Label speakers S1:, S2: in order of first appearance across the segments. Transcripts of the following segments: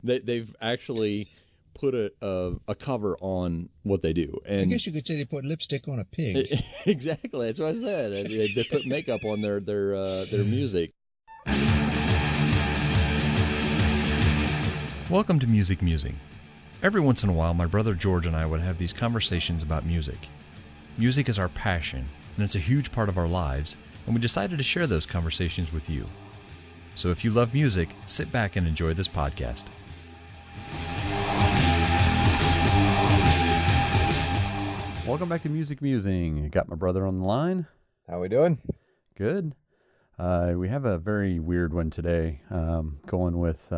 S1: They've actually put a cover on what they do.
S2: I
S1: And
S2: guess you could say they put lipstick on a pig.
S1: exactly, that's what I said. They put makeup on their music.
S3: Welcome to Musing. Every once in a while, my brother George and I would have these conversations about music. Music is our passion, and it's a huge part of our lives, and we decided to share those conversations with you. So if you love music, sit back and enjoy this podcast.
S4: Welcome back to Musing. Got my brother on the line.
S5: How we doing?
S4: Good. We have a very weird one today. Going with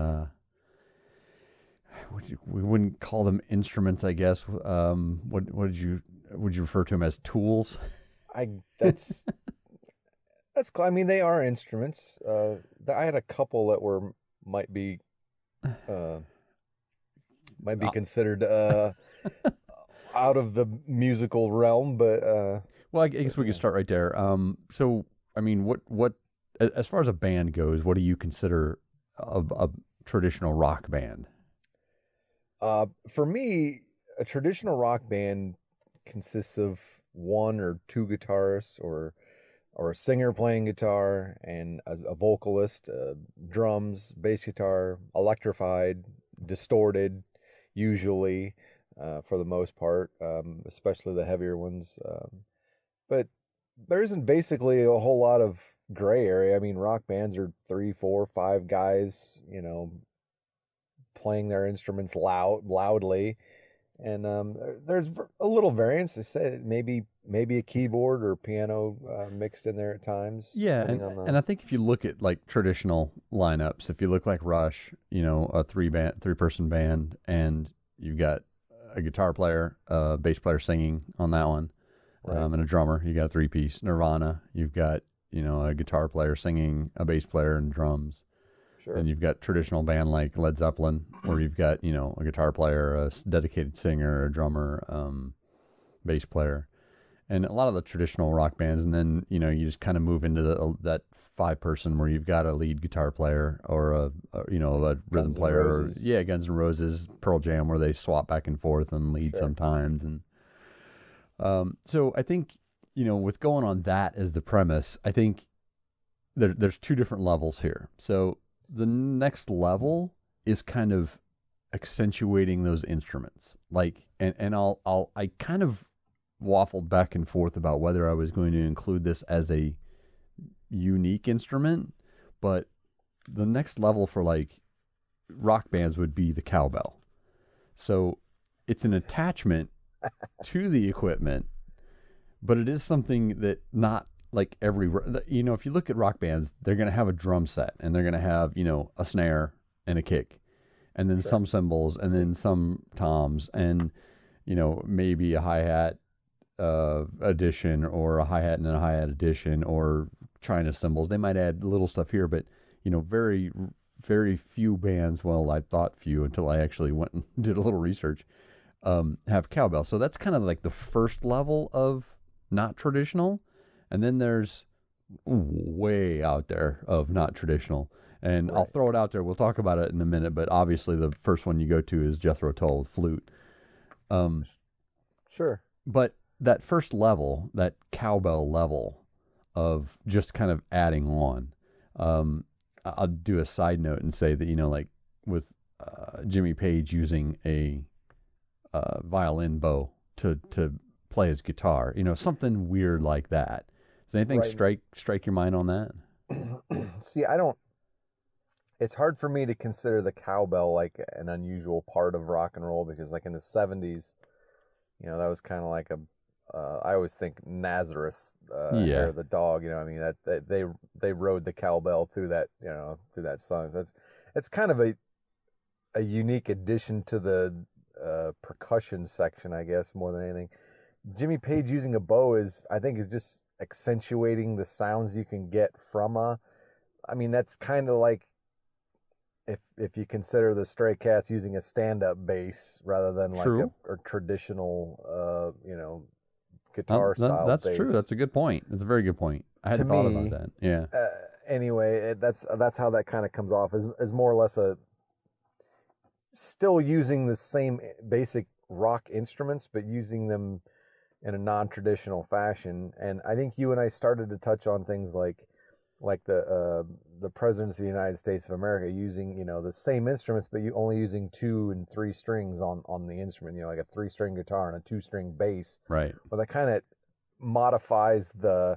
S4: we wouldn't call them instruments, I guess. What would you refer to them as? Tools?
S5: That's cool. I mean, they are instruments. I had a couple that might be considered out of the musical realm, but
S4: well, I guess we can start right there. So, I mean, what as far as a band goes, what do you consider a traditional rock band?
S5: For me, a traditional rock band consists of one or two guitarists, or a singer playing guitar, and a vocalist, drums, bass guitar, electrified, distorted, usually. For the most part, especially the heavier ones. But there isn't basically a whole lot of gray area. I mean, rock bands are 3, 4, 5 guys, playing their instruments loudly. And there's a little variance. I said maybe a keyboard or piano mixed in there at times.
S4: Yeah, and I think if you look at like traditional lineups, if you look like Rush, a three-person band, and you've got a guitar player, a bass player singing on that one, right, and a drummer. You got a three-piece. Nirvana, you've got a guitar player singing, a bass player, and drums.
S5: Sure.
S4: And you've got traditional band like Led Zeppelin, where you've got a guitar player, a dedicated singer, a drummer, bass player, and a lot of the traditional rock bands. And then you just kind of move into that 5-person where you've got a lead guitar player or a rhythm player, or Guns N' Roses, Pearl Jam, where they swap back and forth and lead sometimes. And so I think with going on that as the premise, I think there's two different levels here. So the next level is kind of accentuating those instruments, like and I kind of waffled back and forth about whether I was going to include this as a unique instrument, but the next level for like rock bands would be the cowbell. So it's an attachment to the equipment, but it is something that not like every, if you look at rock bands, they're going to have a drum set, and they're going to have, a snare and a kick, and then some cymbals, and then some toms, and, maybe a hi-hat addition, or a hi-hat and a hi-hat addition, or China cymbals. They might add little stuff here, but very, very few bands, well, I thought few until I actually went and did a little research, have cowbell. So that's kind of like the first level of not traditional, and then there's way out there of not traditional. And right. I'll throw it out there, we'll talk about it in a minute, but obviously the first one you go to is Jethro Tull, flute.
S5: Sure.
S4: But that first level, that cowbell level of just kind of adding on, I'll do a side note and say that, like with Jimmy Page using a violin bow to play his guitar, something weird like that. Does anything strike your mind on that?
S5: See, it's hard for me to consider the cowbell like an unusual part of rock and roll, because like in the 70s, that was kind of like I always think Nazareth, Hair of the Dog. I mean that they rode the cowbell through that through that song. So it's kind of a unique addition to the percussion section, I guess, more than anything. Jimmy Page using a bow is just accentuating the sounds you can get from I mean that's kind of like if you consider the Stray Cats using a stand-up bass rather than like a traditional guitar style.
S4: That's
S5: bass.
S4: True. That's a good point. That's a very good point. I hadn't thought about that. Yeah.
S5: Anyway, that's how that kind of comes off as more or less still using the same basic rock instruments, but using them in a non-traditional fashion. And I think you and I started to touch on things like the presidents of the United States of America using, you know, the same instruments, but you only using 2 and 3 strings on the instrument, you know, like a 3-string guitar and a 2-string bass.
S4: Right.
S5: Well, that kind of modifies the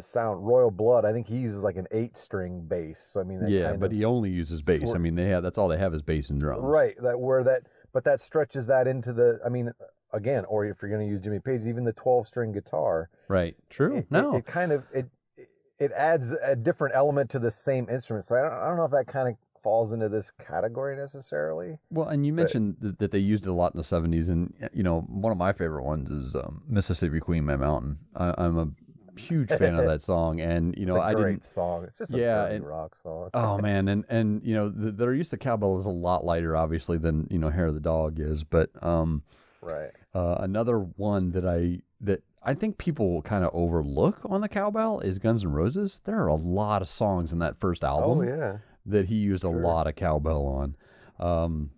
S5: sound. Royal Blood, I think he uses like an 8-string bass. So I mean,
S4: Yeah, but he only uses bass. I mean, that's all they have is bass and drums.
S5: Right. But that stretches that into the. I mean, again, or if you're going to use Jimmy Page, even the 12-string guitar.
S4: Right. True.
S5: It kind of it adds a different element to the same instrument. So I don't know if that kind of falls into this category necessarily.
S4: Well, and you mentioned that they used it a lot in the 70s, and you know, one of my favorite ones is Mississippi Queen, My Mountain. I'm a huge fan of that song, and you know,
S5: it's a great song. It's just a great rock song.
S4: Oh man, and you know, their use of cowbell is a lot lighter, obviously, than you know, Hair of the Dog is. But
S5: right.
S4: Another one that I think people kind of overlook on the cowbell is Guns N' Roses. There are a lot of songs in that first album.
S5: Oh yeah.
S4: That he used a lot of cowbell on.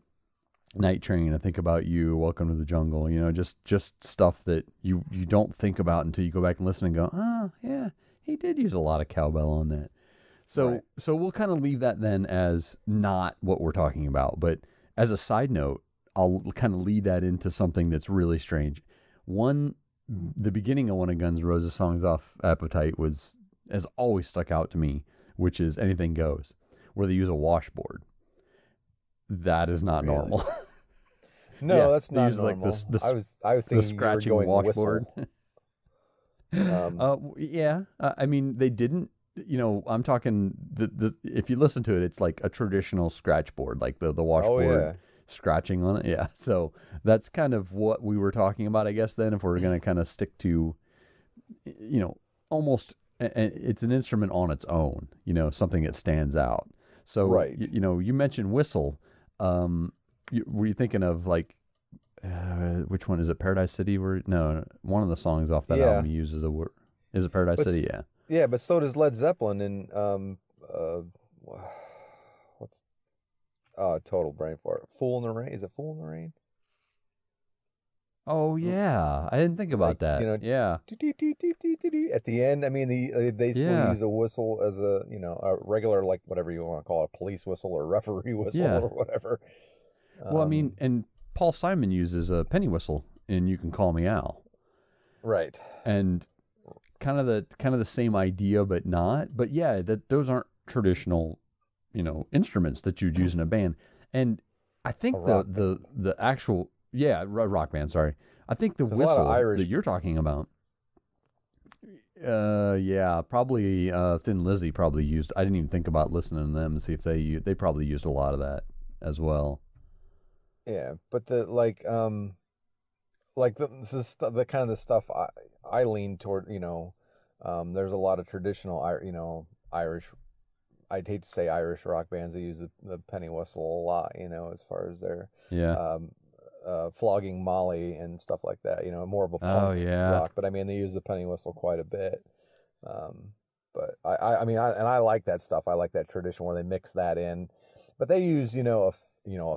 S4: Night Train, I Think About You, Welcome to the Jungle, you know, just stuff that you don't think about until you go back and listen and go, oh, yeah, he did use a lot of cowbell on that. So we'll kind of leave that then as not what we're talking about. But as a side note, I'll kind of lead that into something that's really strange. The beginning of one of Guns N' Roses songs off Appetite has always stuck out to me, which is Anything Goes, where they use a washboard. That is not normal.
S5: No, that's not
S4: use
S5: normal.
S4: Like
S5: I was thinking
S4: the scratching
S5: you were going
S4: washboard.
S5: Whistle.
S4: I mean, they didn't. You know, I'm talking if you listen to it, it's like a traditional scratch board, like the washboard scratching on it. Yeah, so that's kind of what we were talking about, I guess. Then, if we're going to kind of stick to, you know, almost, it's an instrument on its own. You know, something that stands out. So, you know, you mentioned whistle. Were you thinking of like which one is it? Paradise City? No, one of the songs off that album uses a word. Is it Paradise City? Yeah.
S5: Yeah, but so does Led Zeppelin and what's total brain fart. Fool in the Rain. Is it Fool in the Rain?
S4: Oh yeah, I didn't think about that.
S5: You know,
S4: yeah.
S5: At the end, I mean, they still use a whistle as a a regular, like whatever you want to call it, a police whistle or referee whistle or whatever.
S4: Well, I mean, and Paul Simon uses a penny whistle in "You Can Call Me Al."
S5: Right.
S4: And kind of the same idea, but not. But yeah, those aren't traditional, you know, instruments that you'd use in a band. And I think the actual rock band. Sorry, I think the whistle that you're talking about. Probably Thin Lizzy probably used. I didn't even think about listening to them and see if they probably used a lot of that as well.
S5: Yeah, but the kind of the stuff I lean toward. You know, there's a lot of traditional Irish. I'd hate to say Irish rock bands that use the penny whistle a lot. You know, as far as their Flogging Molly and stuff like that. You know, more of a punk rock, but I mean they use the penny whistle quite a bit. But I mean I like that stuff. I like that tradition where they mix that in, but they use a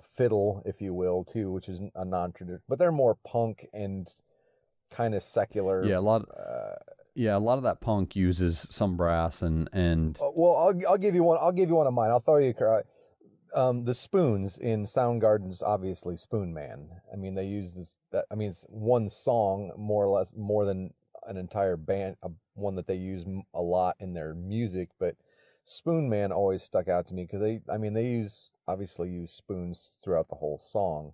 S5: fiddle, if you will, too, which is a non-traditional, but they're more punk and kind of secular.
S4: Yeah, a lot of that punk uses some brass and.
S5: Well, I'll give you one. I'll give you one of mine. I'll throw you. The Spoons in Soundgarden's obviously Spoon Man. I mean, they use this. I mean, it's one song more or less, more than an entire band. One that they use a lot in their music, but Spoon Man always stuck out to me because they obviously use spoons throughout the whole song,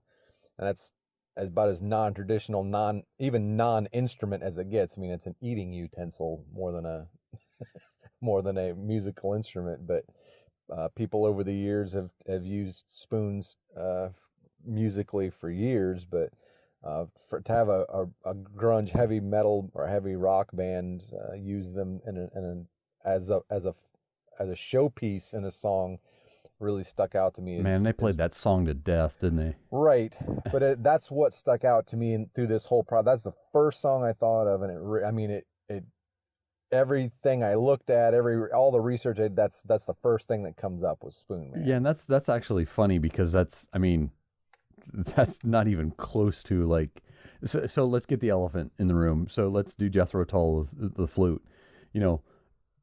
S5: and that's about as non-traditional, non-instrument as it gets. I mean, it's an eating utensil more than a musical instrument, but people over the years have used spoons musically for years, but to have a grunge, heavy metal or heavy rock band use them as a showpiece in a song really stuck out to me.
S4: Man, they played that song to death, didn't they?
S5: Right, but that's what stuck out to me through this whole process. That's the first song I thought of, and it everything I looked at, all the research I did, that's the first thing that comes up was Spoon Man.
S4: Yeah, and that's actually funny because I mean, that's not even close to like. So let's get the elephant in the room. So let's do Jethro Tull with the flute. You know,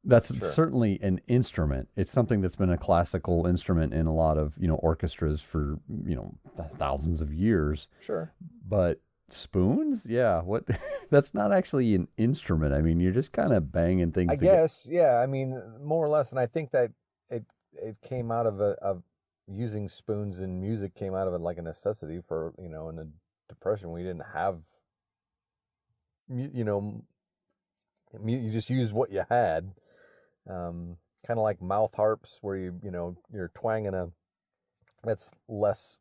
S4: that's
S5: Sure.
S4: certainly an instrument. It's something that's been a classical instrument in a lot of orchestras for thousands of years.
S5: Sure.
S4: But spoons, yeah, what? That's not actually an instrument. I mean, you're just kind of banging things
S5: I
S4: together.
S5: guess, yeah. I mean, more or less, and I think that it came out of using spoons in music came out of it like a necessity for in the Depression we didn't have you know you just used what you had, kind of like mouth harps where you're twanging a that's less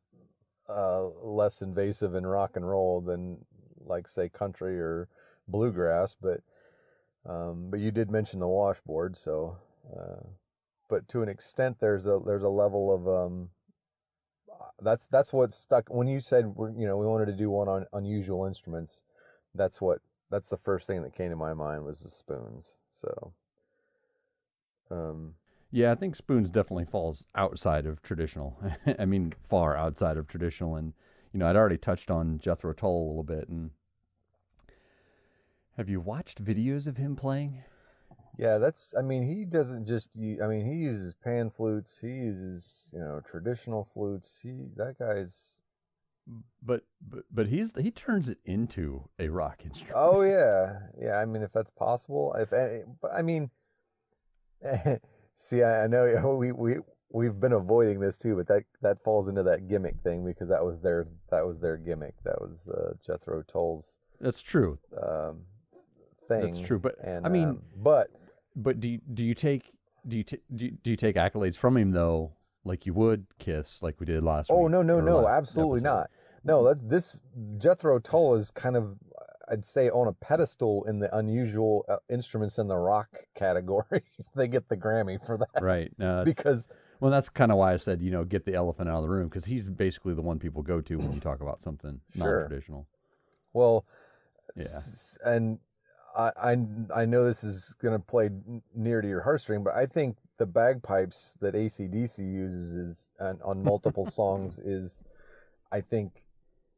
S5: invasive in rock and roll than like say country or bluegrass, but you did mention the washboard, so but to an extent there's a level of that's what stuck when you said we wanted to do one on unusual instruments. That's the first thing that came to my mind was the spoons. So um
S4: Yeah, I think spoons definitely falls outside of traditional. I mean, far outside of traditional. And I'd already touched on Jethro Tull a little bit. And have you watched videos of him playing?
S5: yeah, I mean, he doesn't I mean, he uses pan flutes, he uses traditional flutes. That guy's
S4: But he turns it into a rock instrument.
S5: oh yeah, yeah. I mean, if that's possible, if any, but I mean, see, I know we've been avoiding this too, but that falls into that gimmick thing because that was their gimmick. That was Jethro Tull's
S4: That's true.
S5: um,
S4: That's
S5: thing,
S4: true. But
S5: and
S4: I mean,
S5: but
S4: but do you take do you take accolades from him though, like you would Kiss, like we did last
S5: oh
S4: week
S5: no no
S4: or
S5: no,
S4: last
S5: absolutely
S4: episode?
S5: not. No, this Jethro Tull is kind of I'd say on a pedestal in the unusual instruments in the rock category. They get the Grammy for that
S4: Right. No, that's
S5: because
S4: well, that's kind of why I said get the elephant out of the room because he's basically the one people go to when you talk about something
S5: sure.
S4: non-traditional.
S5: Well,
S4: Yeah.
S5: and I know this is going to play near to your heartstring, but I think the bagpipes that AC/DC uses on multiple songs is, I think,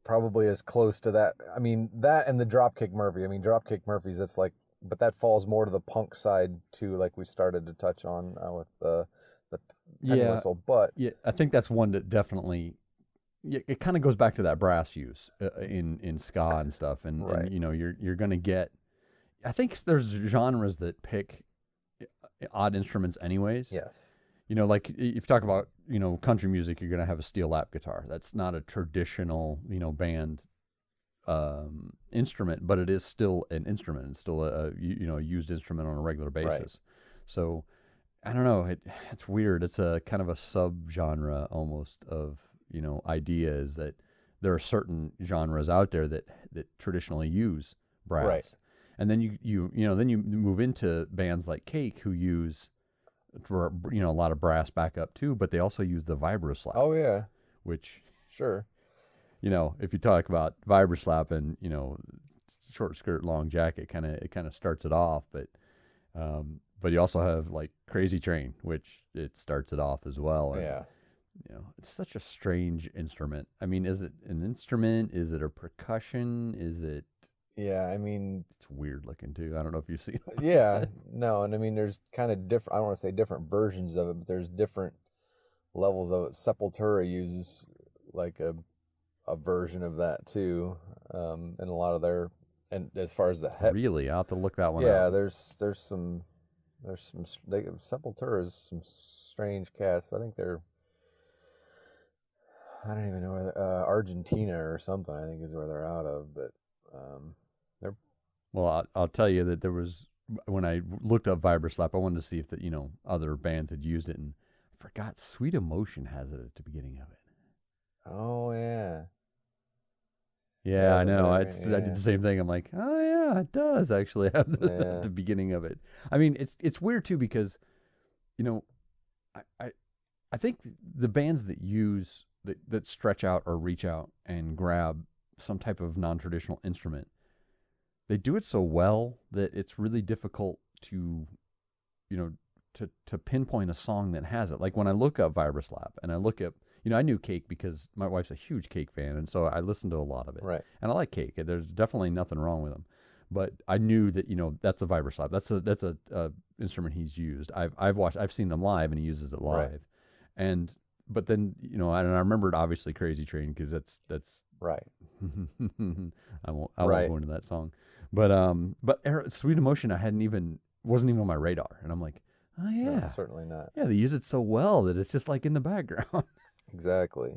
S5: probably as close to that. I mean, that and the Dropkick Murphy. I mean, Dropkick Murphys, that's like, but that falls more to the punk side too, like we started to touch on with the penny
S4: Yeah.
S5: whistle. But
S4: Yeah. I think that's one that definitely. Yeah, it kind of goes back to that brass use in ska and stuff,
S5: right,
S4: and you're gonna get. I think there's genres that pick odd instruments anyways.
S5: yes,
S4: Like if you talk about country music, you're gonna have a steel lap guitar. That's not a traditional band instrument, but it is still an instrument. It's still a used instrument on a regular basis.
S5: Right.
S4: So I don't know. It's weird. It's a kind of a subgenre almost of idea is that there are certain genres out there that traditionally use brass,
S5: right,
S4: and then then you move into bands like Cake who use for a lot of brass backup too, but they also use the vibro slap,
S5: oh yeah,
S4: which
S5: sure,
S4: if you talk about vibro slap and short skirt long jacket, it kind of starts it off, but you also have like Crazy Train, which it starts it off as well. And,
S5: yeah.
S4: it's such a strange instrument. I mean, is it an instrument? Is it a percussion? Is it?
S5: Yeah, I mean,
S4: It's weird looking too. I don't know if you've seen it.
S5: yeah, no, and I mean, there's kind of different. I don't want to say different versions of it, but there's different levels of it. Sepultura uses like a version of that too, and a lot of their and as far as the
S4: Really, I'll have to look that one
S5: yeah,
S4: up.
S5: there's some Sepultura is some strange cast. I think they're I don't even know where Argentina or something. I think is where they're out of, but they're
S4: Well, I'll tell you that there was when I looked up vibroslap, I wanted to see if other bands had used it, and I forgot Sweet Emotion has it at the beginning of it.
S5: oh yeah.
S4: Yeah,
S5: Yeah,
S4: I know. I
S5: yeah.
S4: did the same thing. I'm like, oh yeah, it does actually have
S5: Yeah.
S4: the beginning of it. I mean, it's weird too because, you know, I I, I think the bands that that stretch out or reach out and grab some type of non-traditional instrument, they do it so well that it's really difficult to to pinpoint a song that has it. Like when I look up Vibraslap and I look up, I knew Cake because my wife's a huge Cake fan, and so I listened to a lot of it.
S5: Right.
S4: And I like Cake. There's definitely nothing wrong with them. But I knew that that's a Vibraslap. That's a instrument he's used. I've seen them live, and he uses it live.
S5: Right.
S4: And but then and I remembered obviously Crazy Train because that's
S5: right.
S4: I won't
S5: Right.
S4: go into that song. But Sweet Emotion wasn't even on my radar, and I'm like, oh yeah,
S5: No, certainly not.
S4: yeah, they use it so well that it's just like in the background.
S5: Exactly.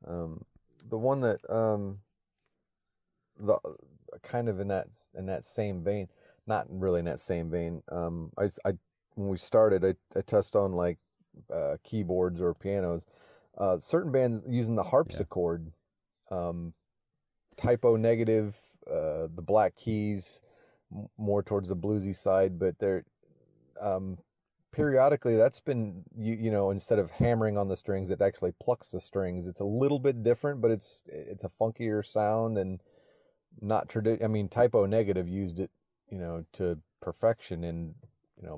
S5: The one that the kind of in that same vein, not really in that same vein. I when we started, I touched on like keyboards or pianos. Certain bands using the harpsichord, typo negative, the black keys, more towards the bluesy side, but they're periodically that's been instead of hammering on the strings, it actually plucks the strings. It's a little bit different, but it's a funkier sound and not traditional. I mean, typo negative used it to perfection in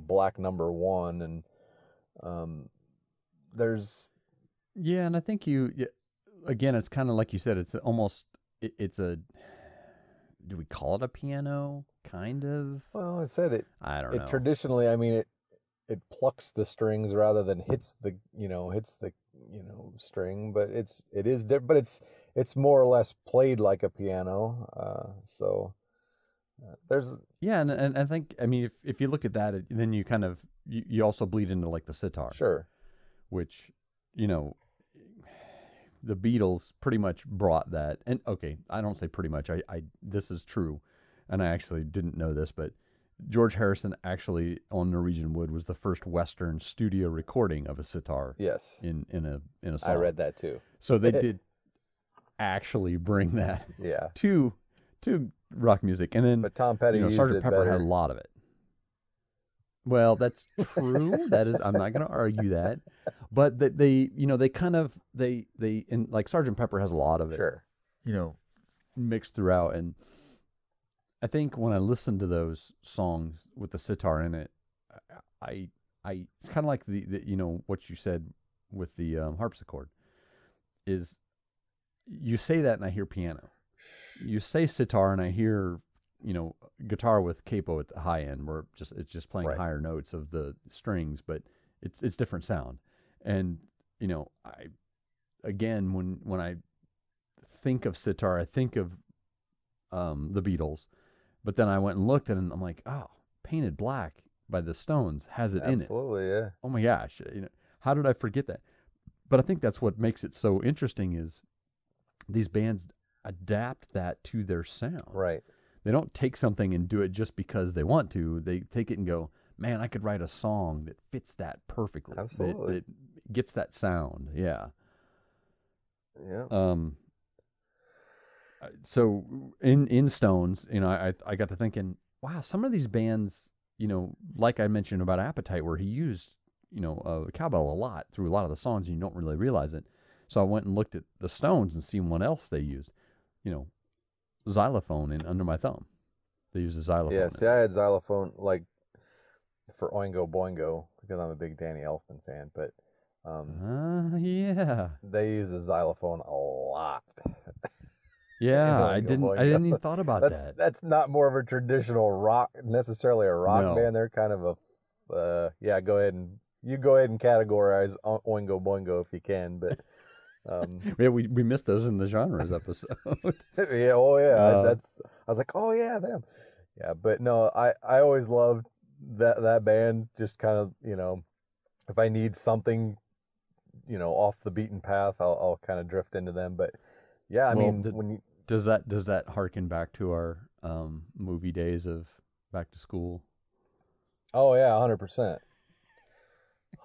S5: Black Number One, and there's
S4: and I think again, it's kind of like you said, it's almost it's a, do we call it a piano? Kind of.
S5: well, I said it.
S4: I don't know.
S5: Traditionally, I mean it plucks the strings rather than hits the string, but it is different, but it's more or less played like a piano. So there's
S4: and I think, I mean, if you look at that, then you kind of you also bleed into like the sitar,
S5: sure,
S4: which the Beatles pretty much brought that. And okay, I don't say pretty much. I this is true, and I actually didn't know this, but George Harrison actually on Norwegian Wood was the first Western studio recording of a sitar.
S5: Yes,
S4: in a song.
S5: I read that too.
S4: So they did actually bring that
S5: yeah
S4: to rock music, and then
S5: but Tom Petty used
S4: Sgt.
S5: it
S4: Pepper
S5: better.
S4: had a lot of it. Well, that's true. That is, I'm not going to argue that, but that they kind of and like Sgt. Pepper has a lot of it,
S5: Sure,
S4: mixed throughout. And I think when I listen to those songs with the sitar in it, I it's kind of like the what you said with the harpsichord is, you say that and I hear piano. You say sitar and I hear guitar with capo at the high end, where it's just playing
S5: Right.
S4: higher notes of the strings, but it's different sound. And I again, when I think of sitar, I think of the Beatles, but then I went and looked and I'm like, oh, Painted Black by the Stones has it in it.
S5: absolutely, yeah.
S4: Oh my gosh, how did I forget that? But I think that's what makes it so interesting is these bands adapt that to their sound.
S5: Right.
S4: They don't take something and do it just because they want to. They take it and go, man, I could write a song that fits that perfectly.
S5: Absolutely.
S4: That gets that sound. Yeah.
S5: Yeah.
S4: So in Stones, I got to thinking, wow, some of these bands, like I mentioned about Appetite, where he used, cowbell a lot through a lot of the songs, and you don't really realize it. So I went and looked at the Stones and seen what else they used. Xylophone in Under My Thumb. They used a xylophone.
S5: Yeah, see, I had xylophone like for Oingo Boingo because I'm a big Danny Elfman fan, but
S4: yeah.
S5: they use a xylophone a lot.
S4: Yeah, I
S5: Oingo
S4: didn't
S5: Boingo.
S4: even thought about that.
S5: That's not more of a traditional rock, necessarily a rock
S4: No.
S5: band. They're kind of a go ahead and categorize Oingo Boingo if you can, but
S4: Yeah, we missed those in the genres episode.
S5: yeah, oh yeah, I was like, oh yeah, them. Yeah, but no, I always loved that band. Just kind of if I need something, off the beaten path, I'll kind of drift into them. But yeah, I mean, when you
S4: does that harken back to our movie days of Back to School?
S5: oh yeah, 100%.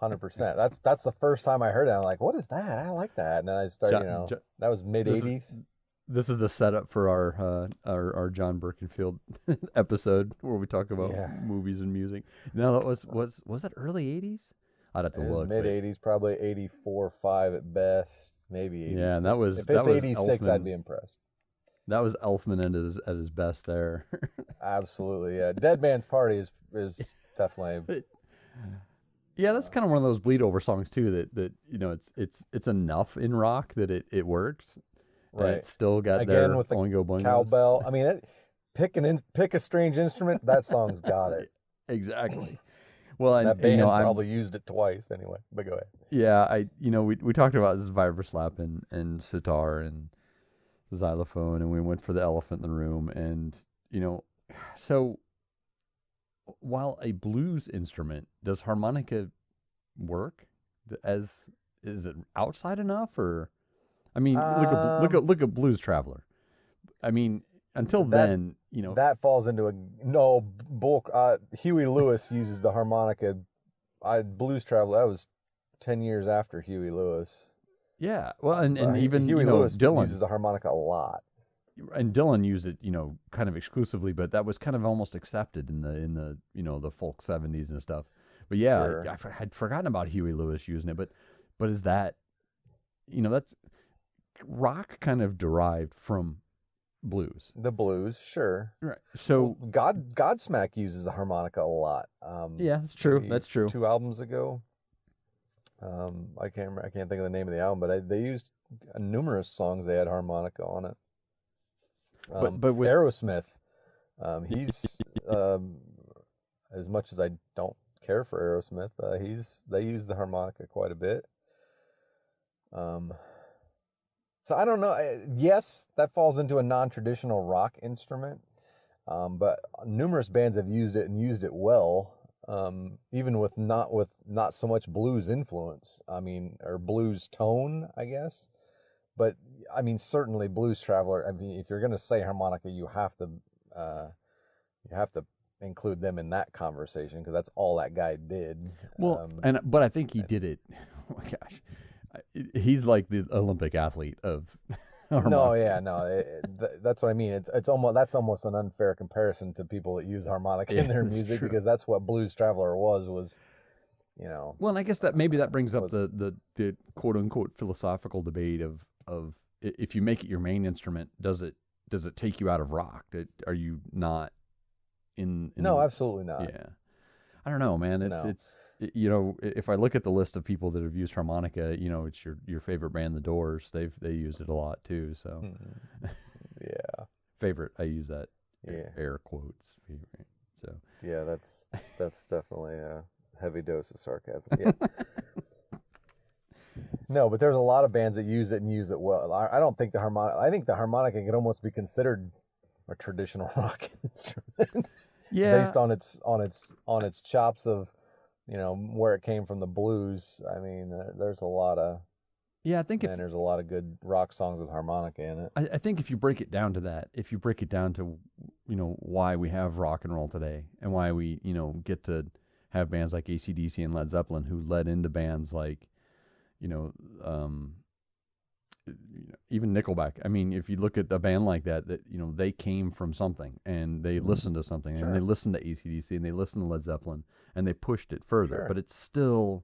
S5: 100%. That's the first time I heard it. I'm like, what is that? I like that. And then I started, that was mid 80s.
S4: This is the setup for our John Birkenfield episode where we talk about movies and music. No, that was that early 80s? I'd have to look.
S5: Mid 80s, probably 84, 5 at best, maybe 86.
S4: Yeah, and that was
S5: if it's
S4: that was
S5: 86,
S4: Elfman.
S5: I'd be impressed.
S4: That was Elfman at his best there.
S5: Absolutely, yeah. Dead Man's Party is definitely.
S4: Yeah, that's kind of one of those bleed over songs too. That it's enough in rock that it works. And
S5: Right.
S4: it's still got
S5: Again
S4: their
S5: with the
S4: Oingo Boingos.
S5: cowbell. I mean, pick a strange instrument. That song's got it.
S4: Exactly. Well, and
S5: That band
S4: I'm
S5: probably used it twice anyway. But go ahead.
S4: yeah, we talked about vibror slap and sitar and xylophone, and we went for the elephant in the room, and so while a blues instrument, does harmonica work? As is it outside enough, or I mean, look at Blues Traveler. I mean, until then,
S5: that falls into a no bull. Huey Lewis uses the harmonica. Blues Traveler. That was 10 years after Huey Lewis.
S4: Yeah, well, and even
S5: Huey Lewis
S4: Dylan
S5: uses the harmonica a lot.
S4: And Dylan used it, kind of exclusively, but that was kind of almost accepted in the the folk 70s and stuff. But yeah,
S5: Sure.
S4: I had forgotten about Huey Lewis using it, but is that, that's rock kind of derived from blues.
S5: The blues, sure.
S4: Right. So
S5: Godsmack uses the harmonica a lot.
S4: yeah, that's true.
S5: maybe
S4: That's true.
S5: 2 albums ago. I can't think of the name of the album, but they used numerous songs. They had harmonica on it.
S4: But with
S5: Aerosmith, he's as much as I don't care for Aerosmith, they use the harmonica quite a bit. So I don't know. Yes, that falls into a non-traditional rock instrument, but numerous bands have used it and used it well. Even with not so much blues influence. I mean, or blues tone, I guess. But I mean, certainly Blues Traveler. I mean, if you're going to say harmonica, you have to include them in that conversation because that's all that guy did.
S4: Well, but I think he did it. Oh my gosh, he's like the Olympic athlete of harmonica.
S5: No, yeah, no, that's what I mean. That's almost an unfair comparison to people that use harmonica in their music because that's what Blues Traveler was.
S4: Well, and I guess that maybe that brings up the quote unquote philosophical debate of if you make it your main instrument, does it take you out of rock? Are you not in
S5: No, absolutely not.
S4: Yeah, I don't know, man. It's if I look at the list of people that have used harmonica, it's your favorite band, The Doors. They used it a lot too. So
S5: yeah,
S4: favorite. I use that air quotes. Favorite. So
S5: yeah, that's definitely a heavy dose of sarcasm. Yeah. No, but there's a lot of bands that use it and use it well. I don't think I think the harmonica could almost be considered a traditional rock instrument.
S4: Yeah.
S5: Based on its chops of, where it came from the blues. I mean, there's a lot of
S4: I think
S5: there's a lot of good rock songs with harmonica in it.
S4: I think if you break it down to that, if you break it down to why we have rock and roll today and why we get to have bands like AC/DC and Led Zeppelin who led into bands like even Nickelback. I mean, if you look at a band like that they came from something and they listened to something and they listened to AC/DC and they listened to Led Zeppelin and they pushed it further.
S5: Sure.
S4: But it's still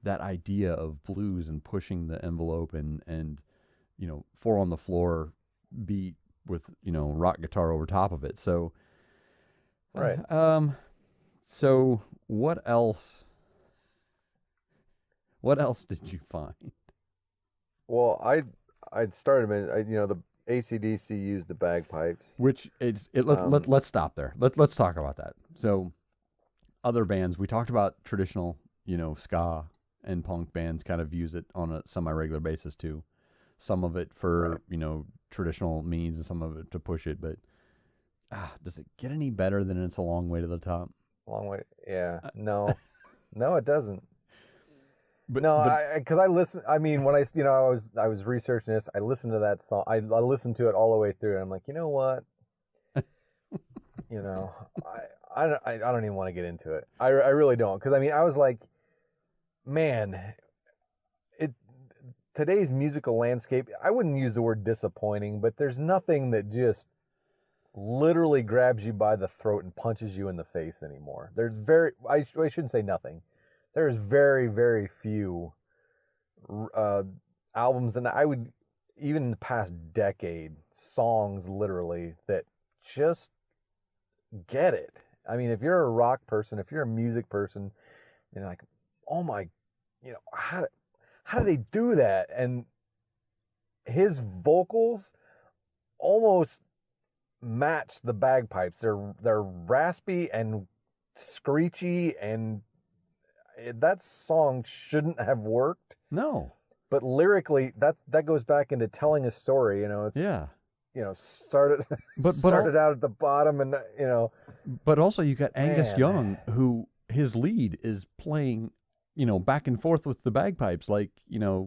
S4: that idea of blues and pushing the envelope and 4 on the floor beat with rock guitar over top of it. So
S5: right.
S4: So what else did you find?
S5: Well, I'd started the AC/DC used the bagpipes.
S4: Which let's stop there. Let's talk about that. So other bands, we talked about traditional, ska and punk bands kind of use it on a semi-regular basis too. Some of it for, traditional means and some of it to push it, but does it get any better than It's a Long Way to the Top?
S5: Long way. Yeah. No. No, it doesn't.
S4: But
S5: because I listen. I mean, when I was researching this, I listened to that song. I listened to it all the way through, and I'm like, you know what? I don't even want to get into it. I really don't, because I mean, I was like, man, today's musical landscape. I wouldn't use the word disappointing, but there's nothing that just literally grabs you by the throat and punches you in the face anymore. I shouldn't say nothing. There's very, very few albums, and even in the past decade, songs literally that just get it. I mean, if you're a rock person, if you're a music person, and you're like, oh my, how do they do that? And his vocals almost match the bagpipes. They're raspy and screechy, and that song shouldn't have worked.
S4: No.
S5: But lyrically, that goes back into telling a story. It's started started out at the bottom, and
S4: But also you got Angus
S5: Man.
S4: Young, who his lead is playing, back and forth with the bagpipes, like,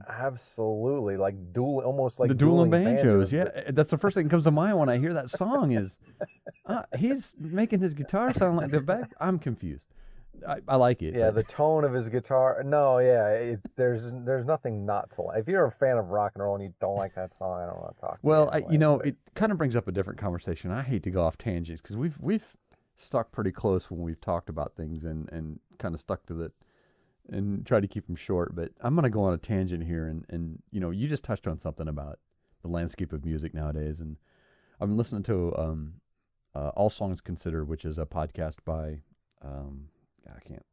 S5: absolutely like almost like
S4: the dueling banjos.
S5: banjos.
S4: Yeah, that's the first thing that comes to mind when I hear that song. Is he's making his guitar sound like the bag? I'm confused. I like it.
S5: Yeah, the tone of his guitar. No, yeah, there's nothing not to like. If you're a fan of rock and roll and you don't like that song, I don't want to talk.
S4: Well,
S5: to you anyway,
S4: it kind of brings up a different conversation. I hate to go off tangents because we've stuck pretty close when we've talked about things and kind of stuck to it and try to keep them short. But I'm going to go on a tangent here, and you just touched on something about the landscape of music nowadays, and I've been listening to All Songs Considered, which is a podcast by I can't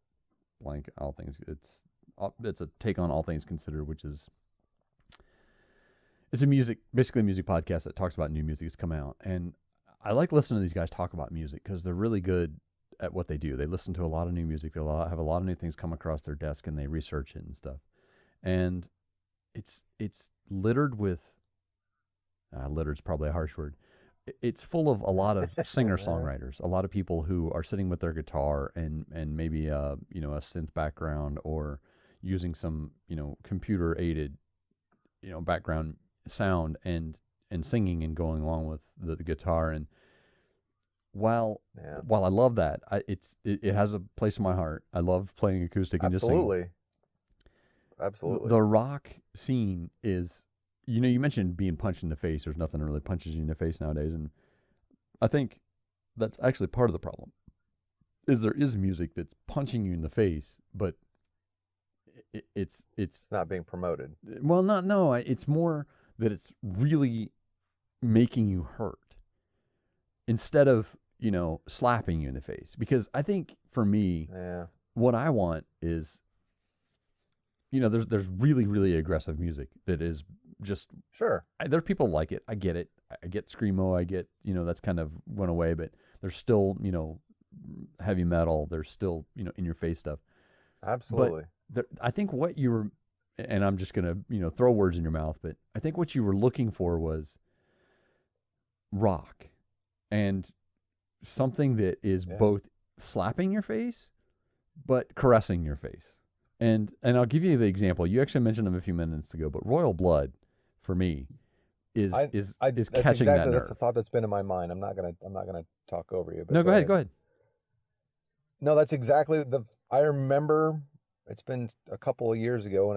S4: blank all things. It's a take on All Things Considered, which is basically a music podcast that talks about new music that's come out. And I like listening to these guys talk about music because they're really good at what they do. They listen to a lot of new music. They have a lot of new things come across their desk, and they research it and stuff. And it's littered with littered's probably a harsh word. It's full of a lot of singer-songwriters, a lot of people who are sitting with their guitar and maybe a synth background, or using some computer-aided background sound and singing and going along with the guitar. And while I love that, it has a place in my heart. I love playing acoustic and just singing.
S5: Absolutely.
S4: The rock scene is. You mentioned being punched in the face. There's nothing that really punches you in the face nowadays, and I think that's actually part of the problem. Is there is music that's punching you in the face, but it's
S5: not being promoted.
S4: Well, no. It's more that it's really making you hurt instead of slapping you in the face. Because I think for me, what I want is there's really, really aggressive music that is just
S5: sure.
S4: There's people like it. I get it. I get screamo. I get that's kind of went away, but there's still heavy metal. There's still in your face stuff.
S5: Absolutely.
S4: But I think what you were, and I'm just gonna throw words in your mouth, but I think what you were looking for was rock and something that is both slapping your face but caressing your face. And I'll give you the example. You actually mentioned them a few minutes ago, but Royal Blood, for me, is catching that nerve.
S5: That's the thought that's been in my mind. I'm not gonna talk over you. But
S4: no, go ahead.
S5: No, that's exactly I remember. It's been a couple of years ago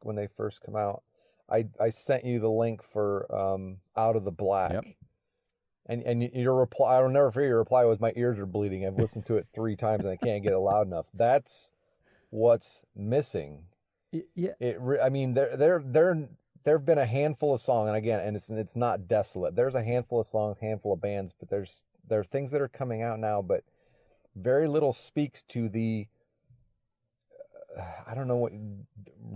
S5: when they first come out. I sent you the link for Out of the Black.
S4: Yep.
S5: And your reply, I'll never forget your reply was, "My ears are bleeding. I've listened to it 3 times and I can't get it loud enough." That's what's missing.
S4: Yeah.
S5: I mean, there've been a handful of songs, and again, and it's not desolate. There's a handful of songs, handful of bands, but there are things that are coming out now, but very little speaks to the I don't know what,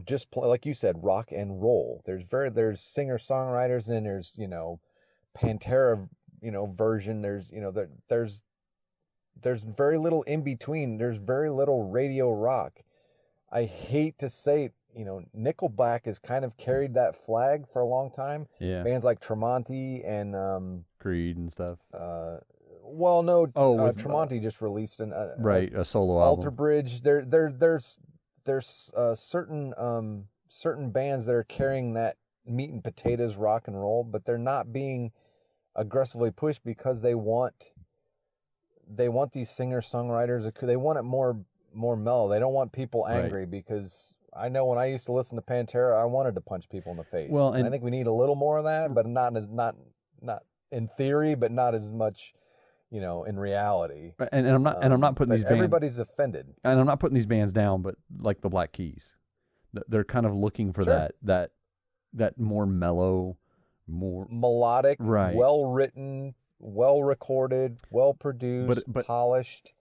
S5: just play, like you said, rock and roll. There's singer songwriters, and there's Pantera version. There's very little in between. There's very little radio rock. I hate to say it, Nickelback has kind of carried that flag for a long time.
S4: Yeah.
S5: Bands like Tremonti and
S4: Creed and stuff.
S5: Tremonti just released
S4: a solo
S5: Alter
S4: album.
S5: Bridge. There's certain bands that are carrying that meat and potatoes rock and roll, but they're not being aggressively pushed because they want these singer songwriters. They want it more mellow. They don't want people angry, because I know when I used to listen to Pantera, I wanted to punch people in the face.
S4: Well,
S5: and I think we need a little more of that, but not in theory, but not as much, in reality.
S4: And I'm not putting these bands.
S5: Everybody's offended.
S4: And I'm not putting these bands down, but like the Black Keys, they're kind of looking for that more mellow, more
S5: melodic,
S4: right.
S5: well written, well recorded, well produced,
S4: but
S5: polished.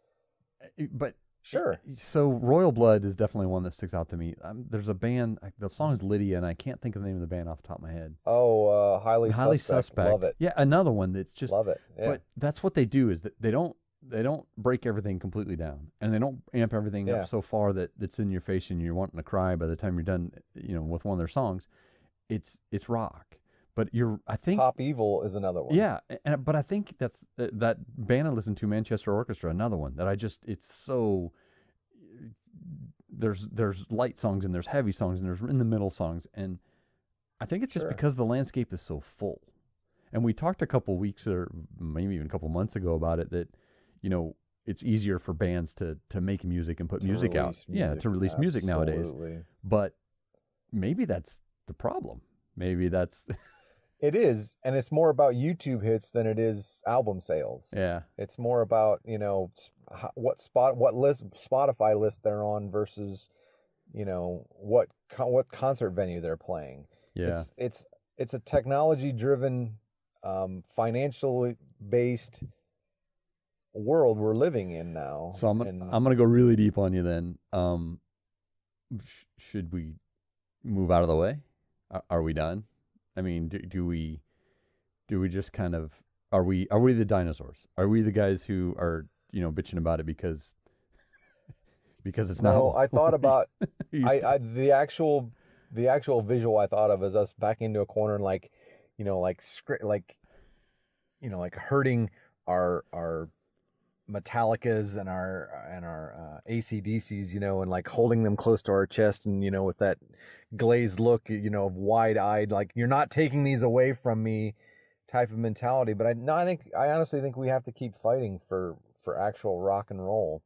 S4: but
S5: Sure.
S4: so Royal Blood is definitely one that sticks out to me. There's a band, the song is Lydia, and I can't think of the name of the band off the top of my head.
S5: Oh, highly suspect. Love it.
S4: Yeah, another one that's just
S5: Love it. Yeah.
S4: But that's what they do, is that they don't break everything completely down, and they don't amp everything
S5: Yeah.
S4: up so far that it's in your face and you're wanting to cry by the time you're done. With one of their songs, it's rock. But I think
S5: Pop Evil is another one.
S4: yeah, but I think that's that band I listened to, Manchester Orchestra, another one that it's so there's light songs and there's heavy songs and there's in the middle songs, and I think it's just
S5: Sure.
S4: because the landscape is so full. And we talked a couple weeks or maybe even a couple months ago about it, that it's easier for bands to make music and put music out. Yeah, to release music nowadays.
S5: Absolutely.
S4: But maybe that's the problem. Maybe that's
S5: It is, and it's more about YouTube hits than it is album sales.
S4: yeah.
S5: It's more about what Spotify list they're on versus what concert venue they're playing.
S4: Yeah.
S5: It's a technology driven, financially based world we're living in now.
S4: So I'm gonna go really deep on you then. Should we move out of the way? Are we done? I mean, do we just kind of are we the dinosaurs? Are we the guys who are bitching about it because it's not?
S5: No, I thought about
S4: used to?
S5: the actual visual I thought of is us back into a corner and like hurting our Metallicas and our AC/DCs, and like holding them close to our chest, and with that glazed look, of wide-eyed, like you're not taking these away from me type of mentality. But I honestly think we have to keep fighting for actual rock and roll,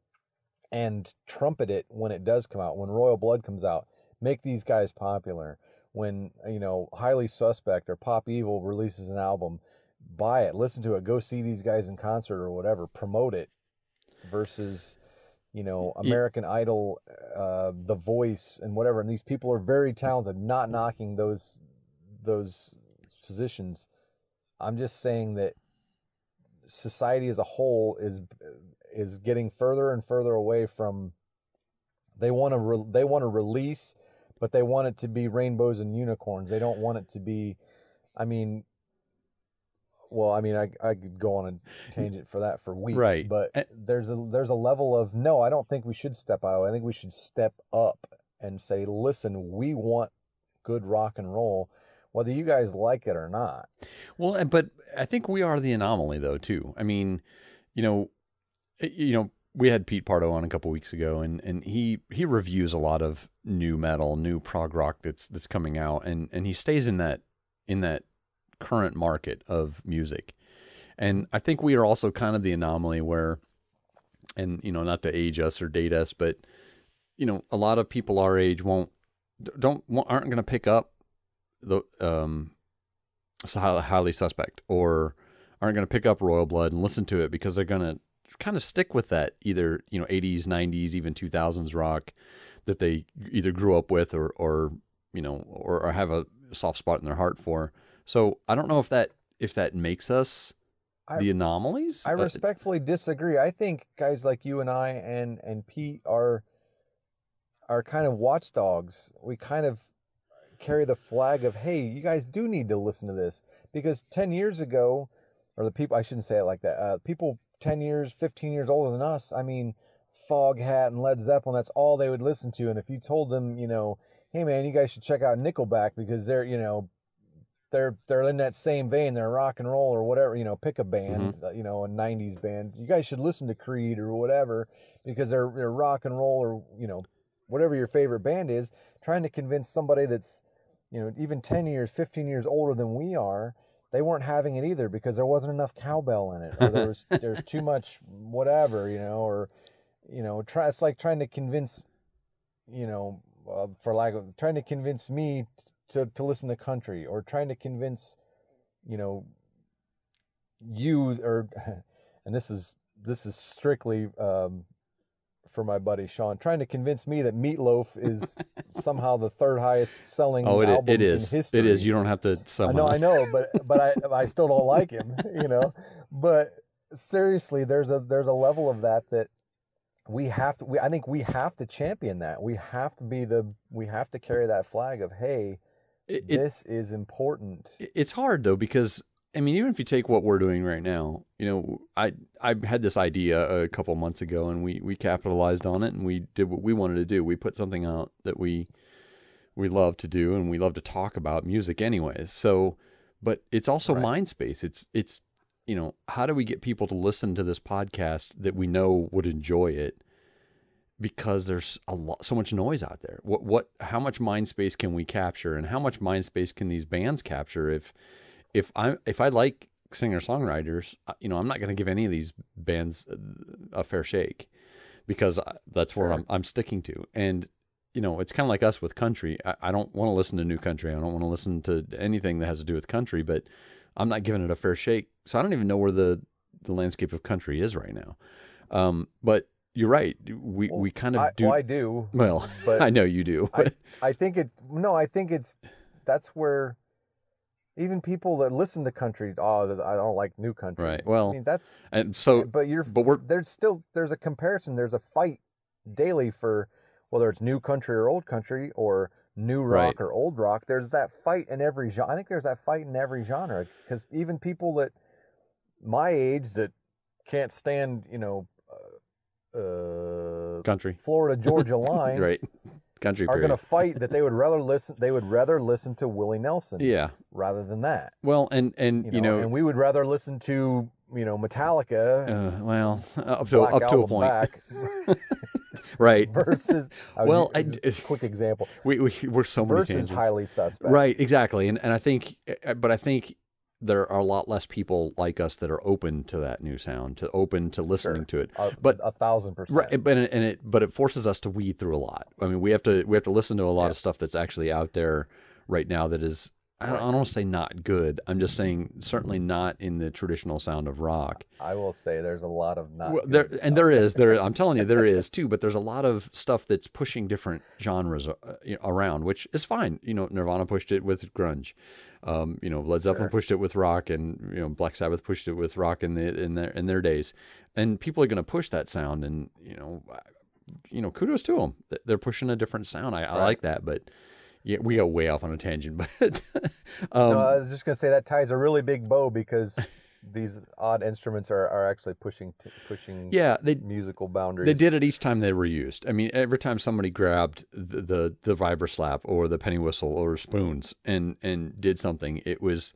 S5: and trumpet it when it does come out. When Royal Blood comes out, make these guys popular. When Highly Suspect or Pop Evil releases an album, buy it, listen to it, go see these guys in concert or whatever, promote it, versus American Idol, The Voice, and whatever. And these people are very talented, not knocking those positions. I'm just saying that society as a whole is getting further and further away from. They want to release, but they want it to be rainbows and unicorns. They don't want it to be. I could go on a tangent for that for weeks,
S4: Right.
S5: But there's a level of, no, I don't think we should step out. I think we should step up and say, listen, we want good rock and roll, whether you guys like it or not.
S4: Well, but I think we are the anomaly, though, too. I mean, we had Pete Pardo on a couple weeks ago, and he reviews a lot of new metal, new prog rock that's coming out, and he stays in that current market of music. And I think we are also kind of the anomaly where, and not to age us or date us, but a lot of people our age aren't going to pick up the Highly Suspect, or aren't going to pick up Royal Blood and listen to it, because they're going to kind of stick with that either 80s, 90s, even 2000s rock that they either grew up with or have a soft spot in their heart for. So I don't know if that makes us the anomalies.
S5: I respectfully disagree. I think guys like you and I and Pete are kind of watchdogs. We kind of carry the flag of, hey, you guys do need to listen to this, because 10 years ago, or the people, I shouldn't say it like that, people 10 years, 15 years older than us, Foghat and Led Zeppelin, that's all they would listen to. And if you told them, hey man, you guys should check out Nickelback because they're in that same vein, they're rock and roll or whatever, pick a band, a 90s band. You guys should listen to Creed or whatever because they're rock and roll, or, whatever your favorite band is. Trying to convince somebody that's, even 10 years, 15 years older than we are, they weren't having it either because there wasn't enough cowbell in it, or there's too much whatever, or, it's like trying to convince, trying to convince me to listen to country, or trying to convince, you, or, and this is strictly for my buddy Sean, trying to convince me that Meatloaf is somehow the third highest selling
S4: Oh,
S5: album
S4: it is.
S5: in history.
S4: It is. You don't have to somehow.
S5: I know, but I still don't like him, you know. But seriously, there's a level of that I think we have to champion that. We have to carry that flag of, hey, this is important.
S4: It's hard though, because I mean, even if you take what we're doing right now, you know, I had this idea a couple months ago, and we capitalized on it, and we did what we wanted to do. We put something out that we love to do, and we love to talk about music anyways. So, but it's also mind space. It's you know, how do we get people to listen to this podcast that we know would enjoy it? Because there's so much noise out there. How much mind space can we capture, and how much mind space can these bands capture? If I like singer-songwriters, you know, I'm not going to give any of these bands a fair shake, because that's where I'm sticking to. And you know, it's kind of like us with country. I don't want to listen to new country. I don't want to listen to anything that has to do with country, but I'm not giving it a fair shake. So I don't even know where the landscape of country is right now. But you're right. We kind of do.
S5: Well, I do.
S4: Well,
S5: but
S4: I know you do.
S5: I think it's that's where even people that listen to country, I don't like new country.
S4: Right. Well,
S5: I mean, that's,
S4: and so,
S5: but there's a comparison. There's a fight daily for whether it's new country or old country, or new rock or old rock. There's that fight in every genre. I think there's that fight in every genre, because even people that my age that can't stand, you know,
S4: country,
S5: Florida Georgia line,
S4: right? Country
S5: are going to fight that they would rather listen to Willie Nelson, rather than that.
S4: Well, and you know,
S5: and we would rather listen to, you know, Metallica.
S4: Well, up to a point.
S5: Back,
S4: right.
S5: Versus, quick example.
S4: We're so many
S5: versus
S4: tangents.
S5: Highly Suspect.
S4: Right. Exactly. And I think there are a lot less people like us that are open to that new sound, open to listening to it.
S5: But 1,000%.
S4: Right. But it forces us to weed through a lot. I mean, we have to listen to a lot of stuff that's actually out there right now that is, I don't want to say not good. I'm just saying certainly not in the traditional sound of rock.
S5: I will say there's a lot of not.
S4: Well, there is. I'm telling you, there is too. But there's a lot of stuff that's pushing different genres around, which is fine. You know, Nirvana pushed it with grunge. You know, Led Zeppelin pushed it with rock, and you know, Black Sabbath pushed it with rock in their days. And people are going to push that sound, and you know, kudos to them. They're pushing a different sound. I like that, but. Yeah, we go way off on a tangent, but
S5: no, I was just going to say that ties a really big bow, because these odd instruments are actually pushing musical boundaries.
S4: They did it each time they were used. I mean, every time somebody grabbed the vibra slap or the penny whistle or spoons and did something, it was,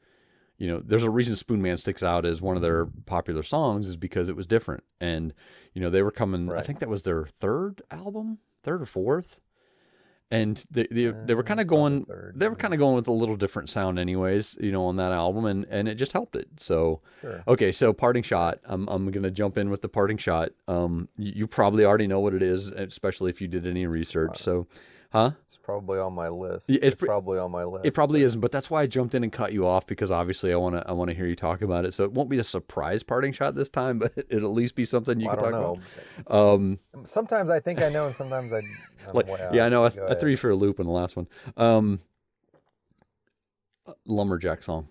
S4: you know, there's a reason Spoon Man sticks out as one of their popular songs, is because it was different. And you know, they were coming. I think that was their third or fourth. And they were kind of going with a little different sound anyways, you know, on that album, and it just helped it. So okay, so parting shot. I'm going to jump in with the parting shot. You probably already know what it is, especially if you did any research. So,
S5: It's probably on my list.
S4: It's
S5: probably on my list.
S4: It probably isn't, but that's why I jumped in and cut you off, because obviously I want to hear you talk about it. So it won't be a surprise parting shot this time, but it'll at least be something you can talk about.
S5: Sometimes I think I know, and sometimes I
S4: I know. I threw you for a loop in the last one. Lumberjack song.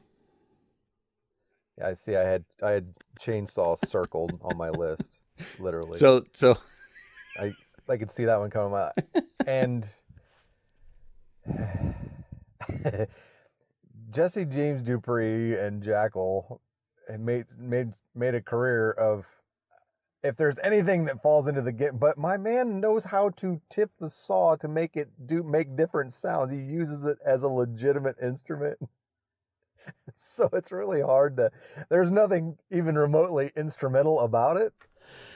S5: Yeah, I see. I had Chainsaw circled on my list, literally.
S4: So
S5: I could see that one coming out, and Jesse James Dupree and Jackal made a career of, if there's anything that falls into but my man knows how to tip the saw to make different sounds. He uses it as a legitimate instrument. So it's really hard there's nothing even remotely instrumental about it.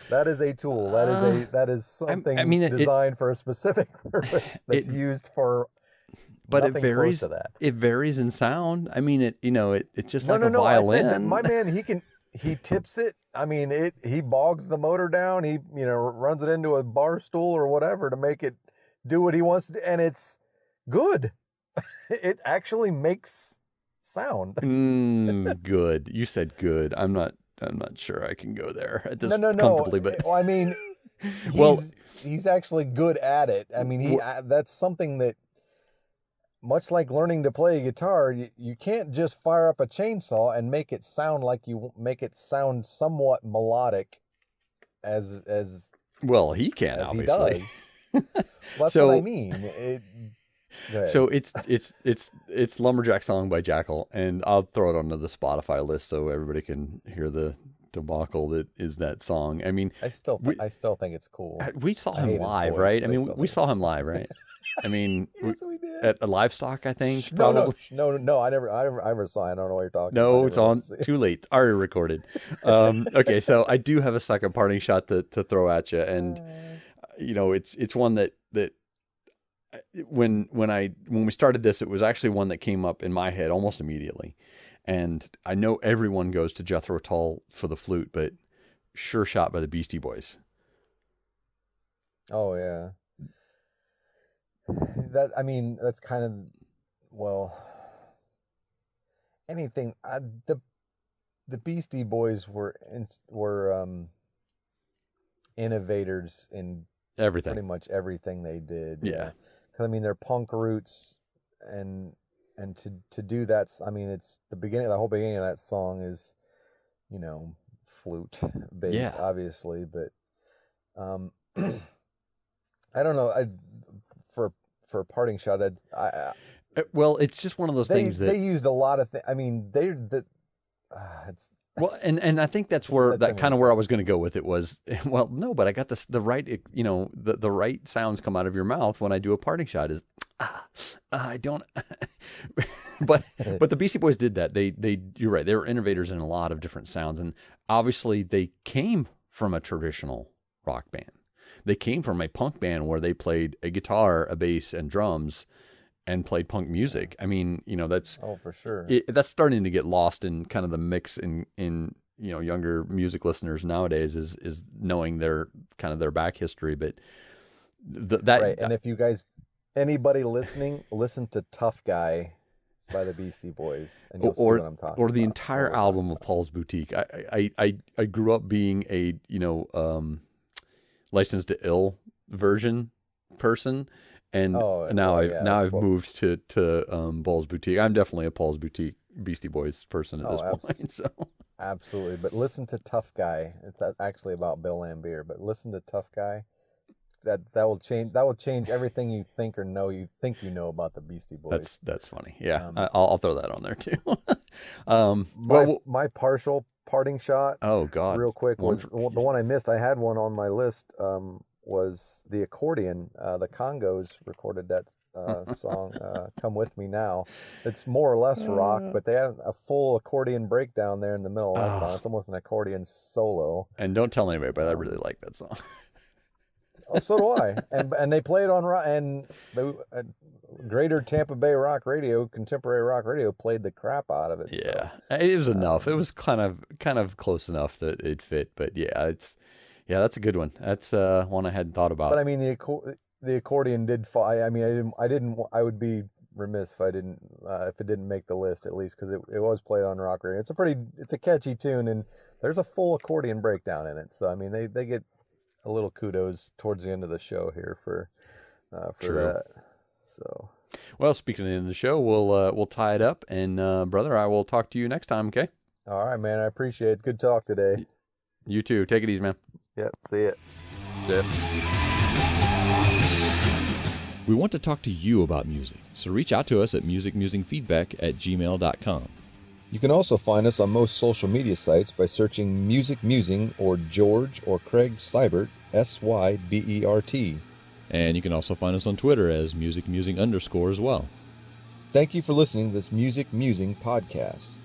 S5: That is a tool. That is something designed for a specific purpose that's used for.
S4: But it varies. To that. It varies in sound. I mean, it's just like a violin.
S5: My man, he tips it. I mean, he bogs the motor down. He runs it into a bar stool or whatever to make it do what he wants to, and it's good. It actually makes sound.
S4: Good. You said good. I'm not sure I can go there at this
S5: No.
S4: comfortably, but
S5: well, I mean,
S1: Well,
S5: he's actually good at it. I mean, that's something that, much like learning to play a guitar, you can't just fire up a chainsaw and make it sound like you make it sound somewhat melodic as
S1: well, he can
S5: as he
S1: obviously.
S5: does. Well, that's what I mean. Go ahead.
S1: So it's Lumberjack Song by Jackal, and I'll throw it onto the Spotify list so everybody can hear the debacle that is that song. I mean,
S5: I still think it's cool.
S1: We saw
S5: I
S1: him
S5: hate his
S1: live,
S5: voice,
S1: right? I
S5: but I
S1: mean,
S5: still
S1: we
S5: think
S1: saw him live, right? I mean,
S5: Yes, we did.
S1: at a Livestock, I think. Probably.
S5: No. I never saw it. I don't know what you're talking about.
S1: No, it's on. Too late. It's already recorded. Okay, so I do have a second parting shot to throw at you, and you know, it's one that when we started this, it was actually one that came up in my head almost immediately, and I know everyone goes to Jethro Tull for the flute, but Sure Shot by the Beastie Boys.
S5: Oh yeah. That's kind of, well, anything. The Beastie Boys were innovators in
S1: Everything.
S5: pretty much everything they did.
S1: Yeah.
S5: Because I mean, their punk roots and to do that. I mean, it's the whole beginning of that song is, you know, flute based, obviously, but I don't know. For a parting shot,
S1: well, it's just one of those things that
S5: they used a lot of things. I mean, it's
S1: well, and I think that's where that kind of where I was going to go with it was, well, no, but I got the right, you know, the right sounds come out of your mouth when I do a parting shot is, I don't, but the Beastie Boys did that. You're right. They were innovators in a lot of different sounds, and obviously they came from a traditional rock band. They came from a punk band where they played a guitar, a bass, and drums, and played punk music. I mean, you know, that's
S5: for sure.
S1: That's starting to get lost in kind of the mix in you know, younger music listeners nowadays is knowing their kind of their back history. But
S5: right. And if you guys, anybody listening, listen to "Tough Guy" by the Beastie Boys, and you'll see what I'm talking about.
S1: Or the entire album of Paul's Boutique. I grew up being a, you know, Licensed to Ill version person, and now I've moved to Paul's Boutique. I'm definitely a Paul's Boutique Beastie Boys person at this point. So
S5: absolutely, but listen to "Tough Guy." It's actually about Bill Lambier, but listen to "Tough Guy." That will change everything you think or know you know about the Beastie Boys.
S1: That's funny. Yeah, I'll throw that on there too.
S5: My partial parting shot.
S1: Oh God!
S5: Real quick was the one I missed. I had one on my list. Was the accordion? The Congos recorded that song, "Come With Me Now." It's more or less rock, but they have a full accordion breakdown there in the middle of that song. It's almost an accordion solo.
S1: And don't tell anybody, but I really like that song.
S5: Oh, so do I. And they played on Greater Tampa Bay Rock Radio, Contemporary Rock Radio, played the crap out of it.
S1: Yeah, so, it was enough. It was kind of close enough that it fit. But that's a good one. That's one I hadn't thought about.
S5: But I mean, the accordion did fall. I mean, I would be remiss if I didn't if it didn't make the list, at least, because it was played on rock radio. It's a catchy tune, and there's a full accordion breakdown in it. So I mean, they get a little kudos towards the end of the show here for that. So,
S1: well, speaking of the end of the show, we'll tie it up, and brother, I will talk to you next time. Okay.
S5: All right, man. I appreciate it. Good talk today.
S1: You too. Take it easy, man.
S5: Yep. See it.
S3: We want to talk to you about music, so reach out to us at musicmusingfeedback@gmail.com.
S2: You can also find us on most social media sites by searching Music Musing or George or Craig Seibert, Sybert.
S3: And you can also find us on Twitter as musicmusing_ as well.
S2: Thank you for listening to this Music Musing podcast.